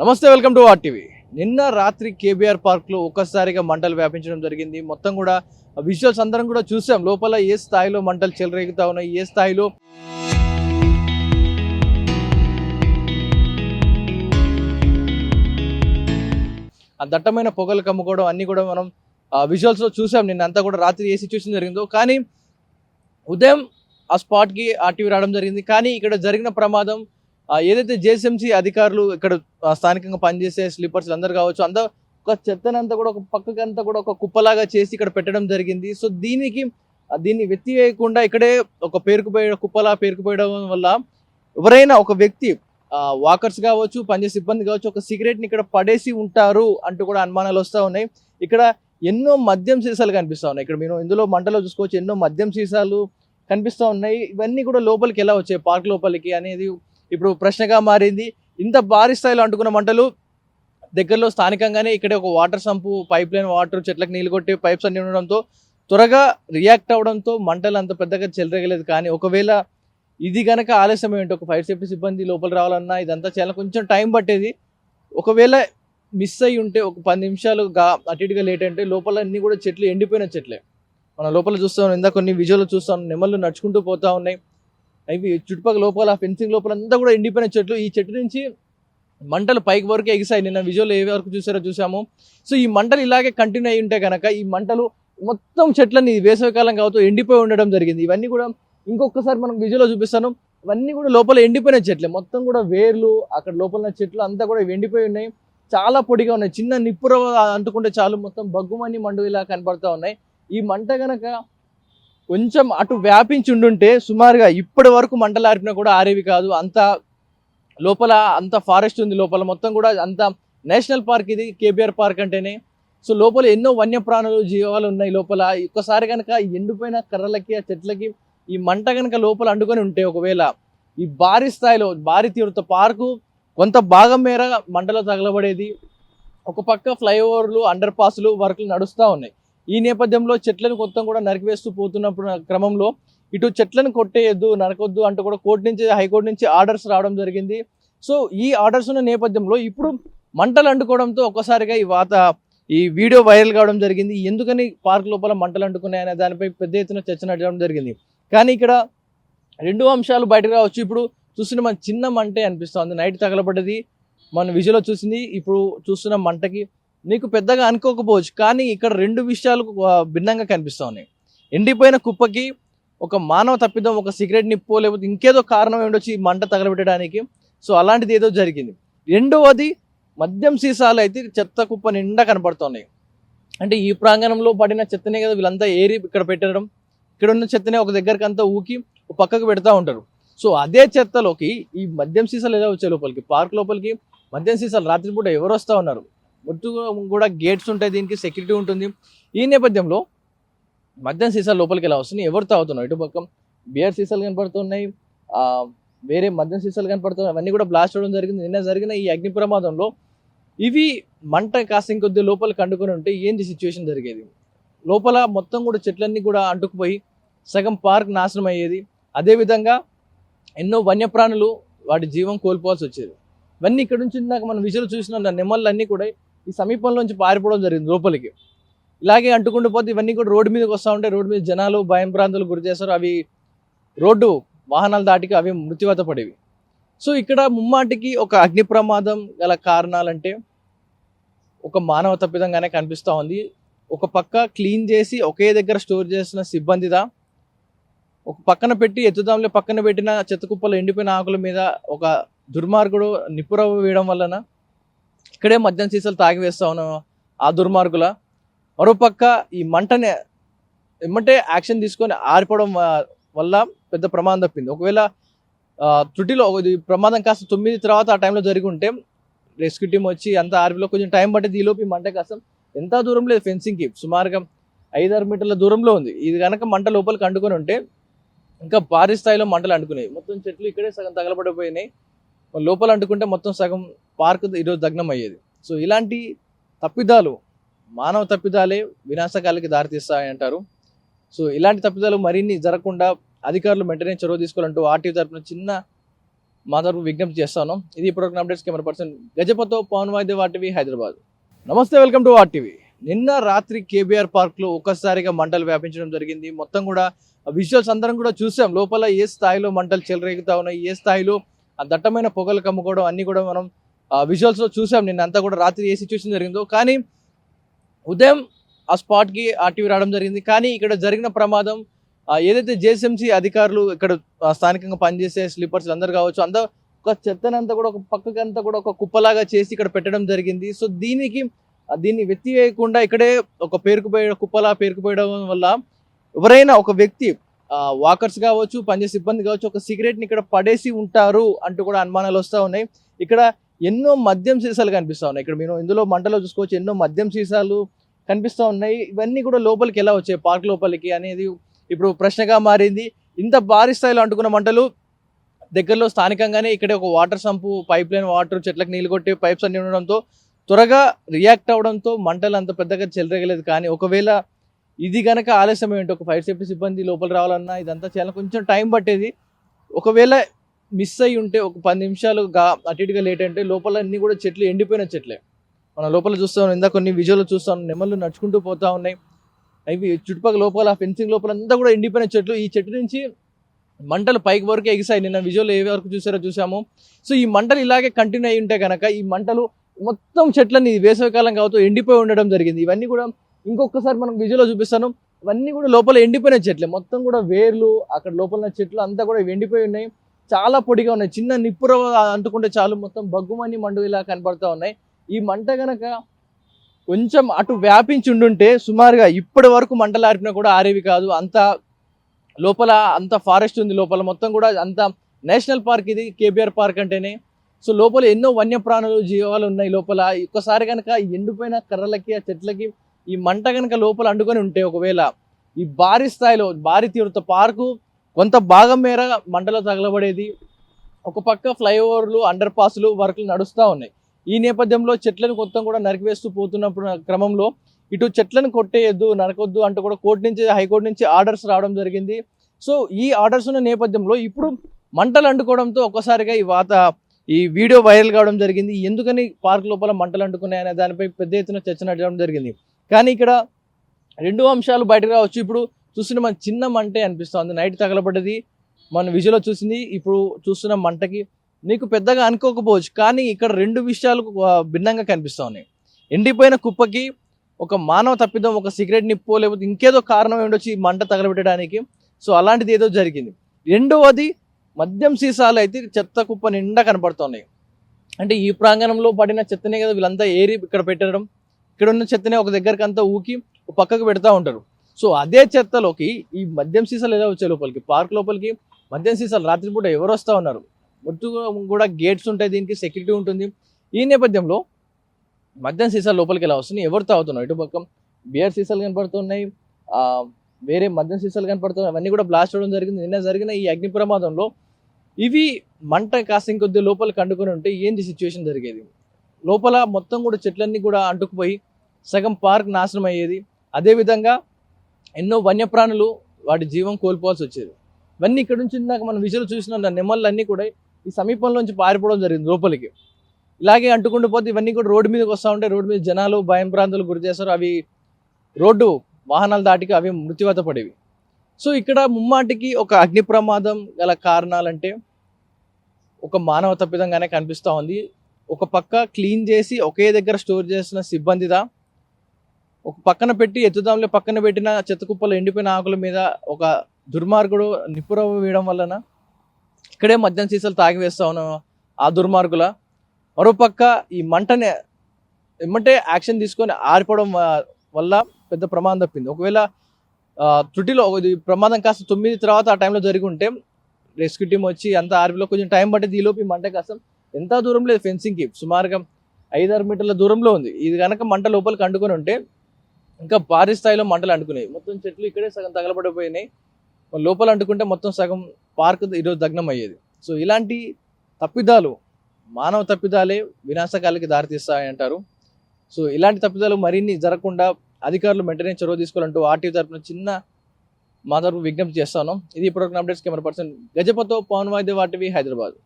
నమస్తే, welcome to RTV. నిన్న రాత్రి కేబీఆర్ పార్క్లో ఒక్కసారిగా మంటలు వ్యాపించడం జరిగింది. మొత్తం కూడా విజువల్స్ అందరం కూడా చూసాం. లోపల ఏ స్థాయిలో మంటలు చెలరేగుతా ఉన్నాయి, ఏ స్థాయిలో ఆ దట్టమైన పొగలు కమ్ముకోవడం అన్ని కూడా మనం విజువల్స్లో చూసాం. నిన్న అంతా కూడా రాత్రి ఏ సిచ్యువేషన్ జరిగిందో, కానీ ఉదయం ఆ స్పాట్కి ఆర్టీవీ రావడం జరిగింది. కానీ ఇక్కడ జరిగిన ప్రమాదం ఏదైతే జేఎస్ఎంసీ అధికారులు ఇక్కడ స్థానికంగా పనిచేసే స్లీపర్స్ అందరు కావచ్చు, అందరూ ఒక చెత్తనంతా కూడా ఒక పక్కకంతా కూడా ఒక కుప్పలాగా చేసి ఇక్కడ పెట్టడం జరిగింది. సో దీన్ని వెత్తివేయకుండా ఇక్కడే ఒక పేరుకుపోయే కుప్పలా పేరుకుపోయడం వల్ల ఎవరైనా ఒక వ్యక్తి వాకర్స్ కావచ్చు, పనిచేసే సిబ్బంది కావచ్చు, ఒక సిగరెట్ని ఇక్కడ పడేసి ఉంటారు అంటూ కూడా అనుమానాలు వస్తూ ఉన్నాయి. ఇక్కడ ఎన్నో మద్యం సీసాలు కనిపిస్తూ ఉన్నాయి. ఇక్కడ మీరు ఇందులో మంటలో చూసుకోవచ్చు, ఎన్నో మద్యం సీసాలు కనిపిస్తూ ఉన్నాయి. ఇవన్నీ కూడా లోపలికి ఎలా వచ్చాయి, పార్క్ లోపలికి అనేది ఇప్పుడు ప్రశ్నగా మారింది. ఇంత భారీ స్థాయిలో అంటుకున్న మంటలు దగ్గరలో స్థానికంగానే ఇక్కడే ఒక వాటర్ సంపు, పైప్ లైన్ వాటర్, చెట్లకు నీళ్ళు కొట్టే పైప్స్ అన్ని ఉండడంతో త్వరగా రియాక్ట్ అవడంతో మంటలు అంత పెద్దగా చెలరేగలేదు. కానీ ఒకవేళ ఇది కనుక ఆలస్యం ఏంటి, ఒక ఫైర్ సేఫ్టీ సిబ్బంది లోపల రావాలన్నా ఇదంతా చాలా కొంచెం టైం పట్టేది. ఒకవేళ మిస్ అయ్యి ఉంటే ఒక 10 నిమిషాలు అటు ఇటుగా లేట్ అంటే లోపల అన్ని కూడా చెట్లు ఎండిపోయిన చెట్లే. మనం లోపల చూస్తాం, ఇందా కొన్ని విజువల్ చూస్తాం, నెమళ్ళు నడుచుకుంటూ పోతా ఉన్నాయి. అవి చుట్టుపక్కల లోపల ఫెన్సింగ్ లోపల అంతా కూడా ఎండిపోయిన చెట్లు. ఈ చెట్టు నుంచి మంటలు పైకి వరకు ఎగిసాయి. నిన్న విజువల్ ఏ వరకు చూసామో. సో ఈ మంటలు ఇలాగే కంటిన్యూ అయి ఉంటే కనుక ఈ మంటలు మొత్తం చెట్లని వేసవికాలం కావచ్చు ఎండిపోయి ఉండడం జరిగింది. ఇవన్నీ కూడా ఇంకొకసారి మనం విజువల్లో చూపిస్తాను. ఇవన్నీ కూడా లోపల ఎండిపోయిన చెట్లే, మొత్తం కూడా వేర్లు అక్కడ లోపల చెట్లు అంతా కూడా ఎండిపోయి ఉన్నాయి. చాలా పొడిగా ఉన్నాయి. చిన్న నిప్పుర అంటుకుంటే చాలు మొత్తం బగ్గుమని మండు ఇలా కనపడతా ఉన్నాయి. ఈ మంట గనక కొంచెం అటు వ్యాపించి ఉండుంటే సుమారుగా ఇప్పటి వరకు మంటలు ఆరిపినా కూడా ఆరేవి కాదు. అంత లోపల అంత ఫారెస్ట్ ఉంది, లోపల మొత్తం కూడా అంత నేషనల్ పార్క్ ఇది కేబీఆర్ పార్క్ అంటేనే. సో లోపల ఎన్నో వన్యప్రాణులు, జీవాలు ఉన్నాయి లోపల. ఒక్కసారి కనుక ఎండిపోయిన కర్రలకి, ఆ చెట్లకి ఈ మంట కనుక లోపల అంటుకొని ఉంటే, ఒకవేళ ఈ భారీ స్థాయిలో భారీ తీవ్రత పార్కు కొంత భాగం మేర మంటలో తగలబడేది. ఒక పక్క ఫ్లైఓవర్లు, అండర్ పాస్లు వర్క్లు నడుస్తూ ఉన్నాయి. ఈ నేపథ్యంలో చెట్లను మొత్తం కూడా నరికివేస్తూ పోతున్నప్పుడు క్రమంలో ఇటు చెట్లను కొట్టేయద్దు, నరకొద్దు అంటూ కూడా హైకోర్టు నుంచి ఆర్డర్స్ రావడం జరిగింది. సో ఈ ఆర్డర్స్ ఉన్న నేపథ్యంలో ఇప్పుడు మంటలు అంటుకోవడంతో ఒక్కసారిగా ఈ వీడియో వైరల్ కావడం జరిగింది. ఎందుకని పార్క్ లోపల మంటలు అంటుకున్నాయనే దానిపై పెద్ద ఎత్తున చర్చ నడవడం జరిగింది. కానీ ఇక్కడ 2 అంశాలు బయటకు రావచ్చు. ఇప్పుడు చూస్తున్న మన చిన్న మంటే అనిపిస్తుంది, నైట్ తగలబడ్డది మన విజువల్లో చూసింది. ఇప్పుడు చూస్తున్న మంటకి నీకు పెద్దగా అనుకోకపోవచ్చు, కానీ ఇక్కడ 2 విషయాలు భిన్నంగా కనిపిస్తూ ఉన్నాయి. ఎండిపోయిన కుప్పకి ఒక మానవ తప్పిదం, ఒక సిగరెట్ నిప్పో లేకపోతే ఇంకేదో కారణం ఉండొచ్చు ఈ మంట తగలబెట్టడానికి. సో అలాంటిది ఏదో జరిగింది. రెండవది, మద్యం సీసాలు అయితే చెత్త కుప్ప నిండా కనపడుతున్నాయి. అంటే ఈ ప్రాంగణంలో పడిన చెత్తనే కదా వీళ్ళంతా ఏరి ఇక్కడ పెట్టడం, ఇక్కడ ఉన్న చెత్తనే ఒక దగ్గరికి అంతా ఊకి పక్కకు పెడతా ఉంటారు. సో అదే చెత్తలోకి ఈ మద్యం సీసాలు ఎలా వచ్చాయి లోపలికి, పార్క్ లోపలికి మద్యం సీసాలు రాత్రిపూట ఎవరు వస్తూ ఉన్నారు? మొత్తం కూడా గేట్స్ ఉంటాయి, దీనికి సెక్యూరిటీ ఉంటుంది. ఈ నేపథ్యంలో మద్యం సీసాలు లోపలికి ఎలా వస్తున్నాయి, ఎవరు తాగుతున్నారు? ఇటు పక్క బియర్ సీసాలు కనపడుతున్నాయి, వేరే మద్యం సీసాలు కనపడుతున్నాయి. అవన్నీ కూడా బ్లాస్ట్ అవ్వడం జరిగింది. నిన్న జరిగిన ఈ అగ్ని ప్రమాదంలో ఇవి మంట కాస్త ఇంకొద్ది లోపలికి అంటుకొని ఉంటే ఏంటి సిచ్యువేషన్ జరిగేది? లోపల మొత్తం కూడా చెట్లన్నీ కూడా అంటుకుపోయి సగం పార్క్ నాశనం అయ్యేది. అదేవిధంగా ఎన్నో వన్యప్రాణులు వాటి జీవం కోల్పోవాల్సి వచ్చేది. ఇవన్నీ ఇక్కడ నుంచి ఇందాక మనం విజువల్ చూసిన నెమళ్ళన్నీ కూడా ఈ సమీపంలోంచి పారిపోవడం జరిగింది లోపలికి. ఇలాగే అంటుకుంటూ పోతే ఇవన్నీ కూడా రోడ్డు మీదకి వస్తూ ఉంటాయి. రోడ్డు మీద జనాలు భయం ప్రాంతాలు గురి చేస్తారు. అవి రోడ్డు వాహనాలు దాటికి అవి మృత్యువాత పడేవి. సో ఇక్కడ ముమ్మాటికి ఒక అగ్ని ప్రమాదం గల కారణాలంటే ఒక మానవ తప్పిదంగానే కనిపిస్తూ ఉంది. ఒక పక్క క్లీన్ చేసి ఒకే దగ్గర స్టోర్ చేసిన సిబ్బందిదా, ఒక పక్కన పెట్టి ఎత్తుదాంలో పక్కన పెట్టిన చెత్త కుప్పలు ఎండిపోయిన ఆకుల మీద ఒక దుర్మార్గుడు నిప్పురవ్వ వేయడం వలన ఇక్కడే మద్యం సీసాలు తాగివేస్తా ఉన్న ఆ దుర్మార్గుల. మరోపక్క ఈ మంటనే ఏమంటే యాక్షన్ తీసుకొని ఆరిపోవడం వల్ల పెద్ద ప్రమాదం తప్పింది. ఒకవేళ త్రుటిలో ప్రమాదం కాస్త 9 తర్వాత ఆ టైంలో జరిగి ఉంటే రెస్క్యూ టీం వచ్చి అంత ఆర్పిలో కొంచెం టైం పట్టేది. ఈలోపు ఈ మంట కాస్త ఎంత దూరం లేదు, ఫెన్సింగ్కి సుమారుగా 5-6 మీటర్ల దూరంలో ఉంది. ఇది కనుక మంట లోపలికి అంటుకొని ఉంటే ఇంకా భారీ స్థాయిలో మంటలు అంటుకునేవి. మొత్తం చెట్లు ఇక్కడే సగం తగలబడిపోయినాయి. లోపల అంటుకుంటే మొత్తం సగం పార్క్ ఈరోజు దగ్నం అయ్యేది. సో ఇలాంటి తప్పిదాలు, మానవ తప్పిదాలే వినాశకాలకి దారితీస్తాయి అంటారు. సో ఇలాంటి తప్పిదాలు మరిన్ని జరగకుండా అధికారులు వెంటనే చొరవ తీసుకోవాలంటూ ఆర్టీవీ తరఫున చిన్న మా తరపు విజ్ఞప్తి చేస్తాను. ఇది ఇప్పటివరకు అప్డేట్స్ కెమెరా పర్సన్ గజపతో పవన్ వాయిద్య వాటివి హైదరాబాద్. నమస్తే, వెల్కమ్ టు వాటివి. నిన్న రాత్రి కేబీఆర్ పార్క్లో ఒక్కసారిగా మంటలు వ్యాపించడం జరిగింది. మొత్తం కూడా విజువల్స్ అందరం కూడా చూసాం. లోపల ఏ స్థాయిలో మంటలు చెలరేగుతా ఉన్నాయి, ఏ స్థాయిలో ఆ దట్టమైన పొగలు కమ్ముకోవడం అన్ని కూడా మనం విజువల్స్లో చూసాం. నిన్న అంతా కూడా రాత్రి ఏ సిచ్యువేషన్ జరిగిందో. కానీ ఉదయం ఆ స్పాట్కి ఆర్టీవీ రావడం జరిగింది. కానీ ఇక్కడ జరిగిన ప్రమాదం ఏదైతే జేఎస్ఎంసీ అధికారులు ఇక్కడ స్థానికంగా పనిచేసే స్లీపర్స్ అందరు కావచ్చు, అందరూ ఒక చెత్తనంతా కూడా ఒక పక్కకంతా కూడా ఒక కుప్పలాగా చేసి ఇక్కడ పెట్టడం జరిగింది. సో దీన్ని వెత్తివేయకుండా ఇక్కడే ఒక కుప్పలా పేరుకుపోయడం వల్ల ఎవరైనా ఒక వ్యక్తి వాకర్స్ కావచ్చు, పనిచేసే సిబ్బంది కావచ్చు, ఒక సిగరెట్ని ఇక్కడ పడేసి ఉంటారు అంటూ కూడా అనుమానాలు వస్తూ ఉన్నాయి. ఇక్కడ ఎన్నో మద్యం సీసాలు కనిపిస్తూ ఉన్నాయి. ఇక్కడ మీరు ఇందులో మంటలో చూసుకోవచ్చు, ఎన్నో మద్యం సీసాలు కనిపిస్తూ ఉన్నాయి. ఇవన్నీ కూడా లోపలికి ఎలా వచ్చాయి, పార్క్ లోపలికి అనేది ఇప్పుడు ప్రశ్నగా మారింది. ఇంత భారీ స్థాయిలో అంటుకున్న మంటలు దగ్గరలో స్థానికంగానే ఇక్కడే ఒక వాటర్ సంపు, పైప్ లైన్ వాటర్, చెట్లకు నీళ్ళు కొట్టే పైప్స్ అన్ని ఉండడంతో త్వరగా రియాక్ట్ అవడంతో మంటలు అంత పెద్దగా చెలరేగలేదు. కానీ ఒకవేళ ఇది కనుక ఆలస్యం ఏంటి, ఒక ఫైర్ సేఫ్టీ సిబ్బంది లోపల రావాలన్నా ఇదంతా చాలా కొంచెం టైం పట్టేది. ఒకవేళ మిస్ అయ్యి ఉంటే ఒక 10 నిమిషాలు అటు ఇటుగా లేట్ అంటే లోపల అన్ని కూడా చెట్లు ఎండిపోయిన చెట్లే. మనం లోపల చూస్తాం, ఇందా కొన్ని విజువల్ చూస్తాం, నెమళ్ళు నడుచుకుంటూ పోతా ఉన్నాయి. అవి చుట్టుపక్కల లోపల ఫెన్సింగ్ లోపల అంతా కూడా ఎండిపోయిన చెట్లు. ఈ చెట్టు నుంచి మంటలు పైకి వరకు ఎగిసాయి. నిన్న విజువల్ ఏ వరకు చూసామో. సో ఈ మంటలు ఇలాగే కంటిన్యూ అయి ఉంటే కనుక ఈ మంటలు మొత్తం చెట్లని వేసవికాలం కావచ్చు ఎండిపోయి ఉండడం జరిగింది. ఇవన్నీ కూడా ఇంకొకసారి మనం విజువల్లో చూపిస్తాను. ఇవన్నీ కూడా లోపల ఎండిపోయిన చెట్లే, మొత్తం కూడా వేర్లు, అక్కడ లోపల చెట్లు అంతా కూడా ఎండిపోయి ఉన్నాయి. చాలా పొడిగా ఉన్నాయి. చిన్న నిప్పుర అంటుకుంటే చాలు మొత్తం బగ్గుమని మండు ఇలా కనపడతా ఉన్నాయి. ఈ మంట గనక కొంచెం అటు వ్యాపించి ఉండుంటే సుమారుగా ఇప్పటి వరకు మంటలు ఆరిపినా కూడా ఆరేవి కాదు. అంత లోపల అంత ఫారెస్ట్ ఉంది, లోపల మొత్తం కూడా అంత నేషనల్ పార్క్ ఇది కేబీఆర్ పార్క్ అంటేనే. సో లోపల ఎన్నో వన్యప్రాణులు, జీవాలు ఉన్నాయి లోపల. ఒక్కసారి కనుక ఎండిపోయిన కర్రలకి, ఆ చెట్లకి ఈ మంట కనుక లోపల అంటుకొని ఉంటే, ఒకవేళ ఈ భారీ స్థాయిలో భారీ తీవ్రత పార్కు కొంత భాగం మేర మంటలో తగలబడేది. ఒక పక్క ఫ్లైఓవర్లు, అండర్ పాస్లు వర్క్లు నడుస్తూ ఉన్నాయి. ఈ నేపథ్యంలో చెట్లను మొత్తం కూడా నరికివేస్తూ పోతున్నప్పుడు క్రమంలో ఇటు చెట్లను కొట్టేయద్దు, నరకొద్దు అంటూ కూడా హైకోర్టు నుంచి ఆర్డర్స్ రావడం జరిగింది. సో ఈ ఆర్డర్స్ ఉన్న నేపథ్యంలో ఇప్పుడు మంటలు అంటుకోవడంతో ఒక్కసారిగా ఈ వీడియో వైరల్ కావడం జరిగింది. ఎందుకని పార్క్ లోపల మంటలు అంటుకున్నాయనే దానిపై పెద్ద ఎత్తున చర్చ నడవడం జరిగింది. కానీ ఇక్కడ 2 అంశాలు బయటకు రావచ్చు. ఇప్పుడు చూస్తున్న మన చిన్న మంటే అనిపిస్తుంది, నైట్ తగలబడ్డది, మన విజువల్లో చూసింది, ఇప్పుడు చూస్తున్న మంటకి నీకు పెద్దగా అనుకోకపోవచ్చు. కానీ ఇక్కడ 2 విషయాలు భిన్నంగా కనిపిస్తూ ఉన్నాయి. ఎండిపోయిన కుప్పకి ఒక మానవ తప్పిదం, ఒక సిగరెట్ నిప్పో లేకపోతే ఇంకేదో కారణం ఉండొచ్చు ఈ మంట తగలబెట్టడానికి. సో అలాంటిది ఏదో జరిగింది. రెండవది మద్యం సీసాలు అయితే చెత్త కుప్ప నిండా కనపడుతున్నాయి. అంటే ఈ ప్రాంగణంలో పడిన చెత్తనే కదా వీళ్ళంతా ఏరి ఇక్కడ పెట్టడం, ఇక్కడ ఉన్న చెత్తనే ఒక దగ్గరికి అంతా ఊకి పక్కకు పెడతా ఉంటారు. సో అదే చెత్తలోకి ఈ మద్యం సీసాలు ఎలా వచ్చాయి లోపలికి, పార్క్ లోపలికి మద్యం సీసాలు రాత్రిపూట ఎవరు వస్తూ ఉన్నారు, మొత్తం కూడా గేట్స్ ఉంటాయి, దీనికి సెక్యూరిటీ ఉంటుంది. ఈ నేపథ్యంలో మద్యం సీసాలు లోపలికి ఎలా వస్తున్నాయి, ఎవరు తాగుతున్నారు, ఇటు పక్క బియర్ సీసాలు కనపడుతున్నాయి, వేరే మద్యం సీసాలు కనపడుతున్నాయి, అవన్నీ కూడా బ్లాస్ట్ అవ్వడం జరిగింది. నిన్న జరిగిన ఈ అగ్ని ప్రమాదంలో ఇవి మంట కాస్త ఇంకొద్ది లోపలికి అంటుకొని ఉంటే ఏంటి సిచ్యువేషన్ జరిగేది, లోపల మొత్తం కూడా చెట్లన్నీ కూడా అంటుకుపోయి సగం పార్క్ నాశనం అయ్యేది. అదేవిధంగా ఎన్నో వన్యప్రాణులు వాటి జీవం కోల్పోవాల్సి వచ్చేది. ఇవన్నీ ఇక్కడ నుంచి ఇందాక మనం విజువల్ చూసిన నెమళ్ళన్నీ కూడా ఈ సమీపంలోంచి పారిపోవడం జరిగింది లోపలికి. ఇలాగే అంటుకుంటూ పోతే ఇవన్నీ కూడా రోడ్డు మీదకి వస్తూ ఉంటాయి. రోడ్డు మీద జనాలు భయం ప్రాంతాలు గురి చేస్తారు. అవి రోడ్డు వాహనాలు దాటికి అవి మృత్యువాత పడేవి. సో ఇక్కడ ముమ్మాటికి ఒక అగ్ని ప్రమాదం గల కారణాలంటే ఒక మానవ తప్పిదంగానే కనిపిస్తూ ఉంది. ఒక పక్క క్లీన్ చేసి ఒకే దగ్గర స్టోర్ చేసిన సిబ్బందిదా, ఒక పక్కన పెట్టి ఎత్తుదాంలో పక్కన పెట్టిన చెత్త కుప్పలు ఎండిపోయిన ఆకుల మీద ఒక దుర్మార్గుడు నిప్పురవ్వ వేయడం వలన ఇక్కడే మద్యం సీసాలు తాగివేస్తా ఉన్న ఆ దుర్మార్గుల, మరోపక్క ఈ మంటనే ఏమంటే యాక్షన్ తీసుకొని ఆరిపోవడం వల్ల పెద్ద ప్రమాదం తప్పింది. ఒకవేళ త్రుటిలో ప్రమాదం కాస్త 9 తర్వాత ఆ టైంలో జరిగి ఉంటే రెస్క్యూ టీం వచ్చి అంత ఆర్మీలో కొంచెం టైం పట్టేది. ఈలోపు ఈ మంట కాస్త ఎంత దూరం లేదు, ఫెన్సింగ్కి సుమారుగా 5-6 మీటర్ల దూరంలో ఉంది. ఇది కనుక మంట లోపలికి అంటుకొని ఉంటే ఇంకా భారీ స్థాయిలో మంటలు అంటుకునేవి. మొత్తం చెట్లు ఇక్కడే సగం తగలబడిపోయినాయి. లోపల అంటుకుంటే మొత్తం సగం పార్క్ ఈరోజు దగ్నం అయ్యేది. సో ఇలాంటి తప్పిదాలు, మానవ తప్పిదాలే వినాశకాలకి దారితీస్తాయి అంటారు. సో ఇలాంటి తప్పిదాలు మరిన్ని జరగకుండా అధికారులు వెంటనే చొరవ తీసుకోవాలంటూ ఆర్టీవీ తరపున మా తరపు విజ్ఞప్తి చేస్తాను. ఇది ఇప్పటివరకు అప్డేట్స్ కెమెరా పర్సన్ గజపతో పవన్ వాయిద్య వాటివి హైదరాబాద్.